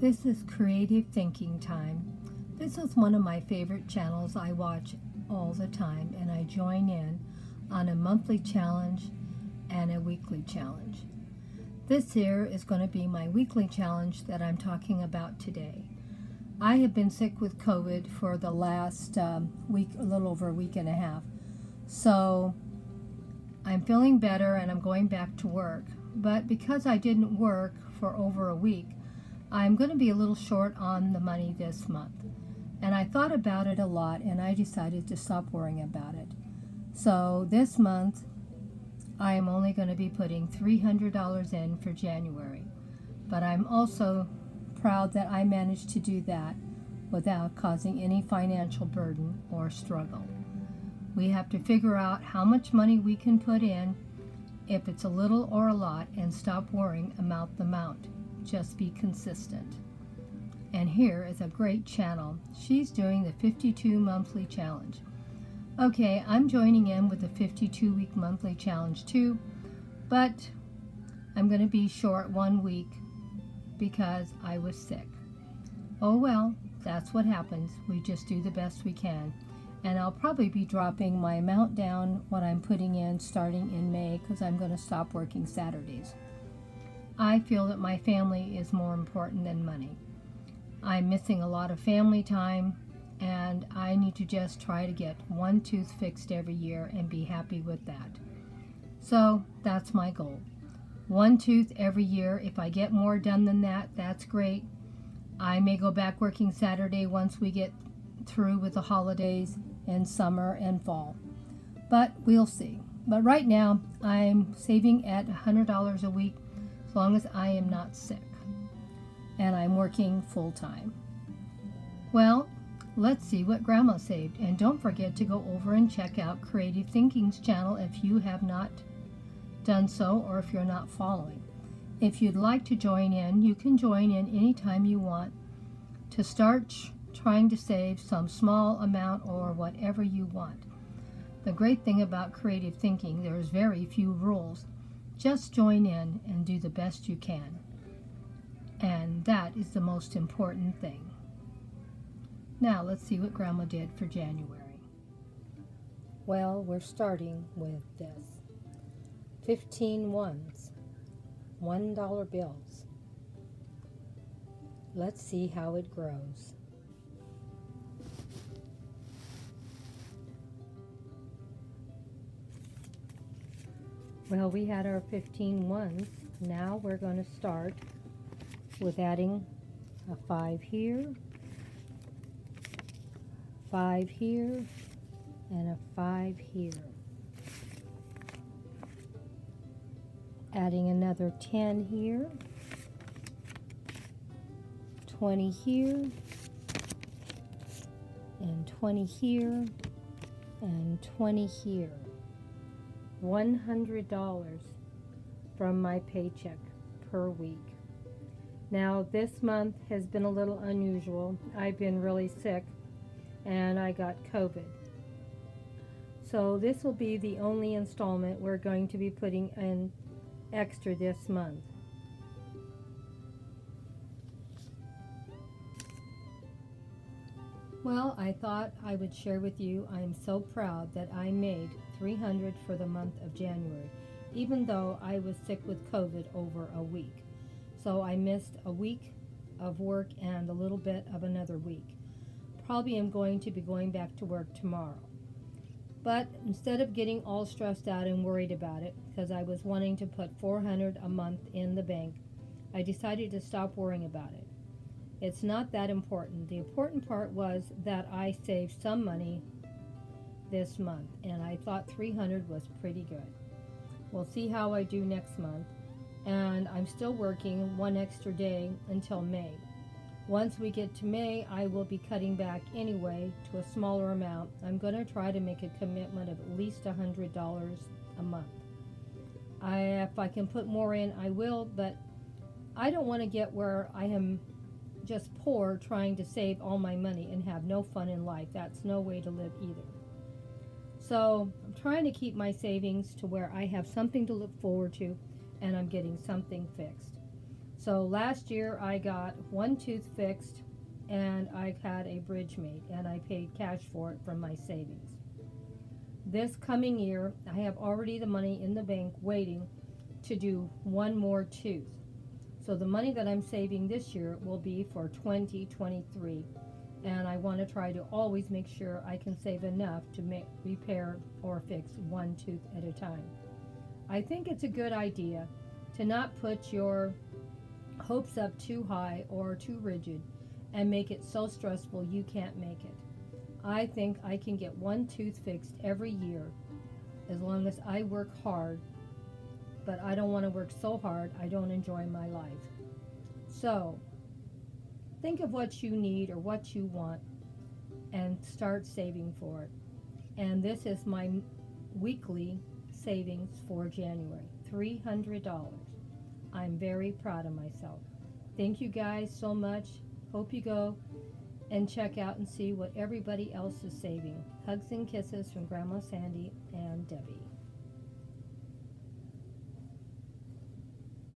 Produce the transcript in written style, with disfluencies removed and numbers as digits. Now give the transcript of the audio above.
This is Creative Thinking Time. This is one of my favorite channels I watch all the time, and I join in on a monthly challenge and a weekly challenge. This here is going to be my weekly challenge that I'm talking about today. I have been sick with COVID for the last week, a little over a week and a half. So I'm feeling better and I'm going back to work. But because I didn't work for over a week, I'm going to be a little short on the money this month. And I thought about it a lot and I decided to stop worrying about it. So this month, I am only going to be putting $300 in for January. But I'm also proud that I managed to do that without causing any financial burden or struggle. We have to figure out how much money we can put in, if it's a little or a lot, and stop worrying about the amount. Just be consistent. And here is a great channel. She's doing the 52 monthly challenge. Okay, I'm joining in with the 52-week monthly challenge too, but I'm going to be short 1 week because I was sick. Oh well, that's what happens. We just do the best we can. And I'll probably be dropping my amount down, what I'm putting in, starting in May, because I'm going to stop working Saturdays. I feel that my family is more important than money. I'm missing a lot of family time, and I need to just try to get one tooth fixed every year and be happy with that. So that's my goal. One tooth every year. If I get more done than that, that's great. I may go back working Saturday once we get through with the holidays and summer and fall. But we'll see. But right now, I'm saving at $100 a week as long as I am not sick. And I'm working full time. Well, let's see what Grandma saved. And don't forget to go over and check out Creative Thinking's channel if you have not done so or if you're not following. If you'd like to join in, you can join in anytime you want to start trying to save some small amount or whatever you want. The great thing about creative thinking, there's very few rules. Just join in and do the best you can. And that is the most important thing. Now let's see what Grandma did for January. Well, we're starting with this. 15 ones, $1 bills. Let's see how it grows. Well, we had our 15 ones. Now we're going to start with adding a 5 here, 5 here, and a 5 here. Adding another 10 here, 20 here, and 20 here, and 20 here. $100 from my paycheck per week. Now this month has been a little unusual. I've been really sick and I got COVID. So this will be the only installment we're going to be putting in extra this month. Well, I thought I would share with you I'm so proud that I made $300 for the month of January, even though I was sick with COVID over a week. So I missed a week of work and a little bit of another week. Probably am going to be going back to work tomorrow. But instead of getting all stressed out and worried about it, because I was wanting to put $400 a month in the bank, I decided to stop worrying about it. It's not that important. The important part was that I saved some money this month, and I thought $300 was pretty good. We'll see how I do next month, and I'm still working one extra day until May. Once we get to May, I will be cutting back anyway to a smaller amount. I'm going to try to make a commitment of at least $100 a month. If I can put more in, I will, but I don't want to get where I am just poor trying to save all my money and have no fun in life. That's no way to live either. So I'm trying to keep my savings to where I have something to look forward to and I'm getting something fixed. So last year I got one tooth fixed and I had a bridge made and I paid cash for it from my savings. This coming year I have already the money in the bank waiting to do one more tooth. So the money that I'm saving this year will be for 2023, and I want to try to always make sure I can save enough to repair or fix one tooth at a time. I think it's a good idea to not put your hopes up too high or too rigid and make it so stressful you can't make it. I think I can get one tooth fixed every year as long as I work hard, but I don't want to work so hard I don't enjoy my life. So, think of what you need or what you want and start saving for it. And this is my weekly savings for January, $300. I'm very proud of myself. Thank you guys so much. Hope you go and check out and see what everybody else is saving. Hugs and kisses from Grandma Sandy and Debbie.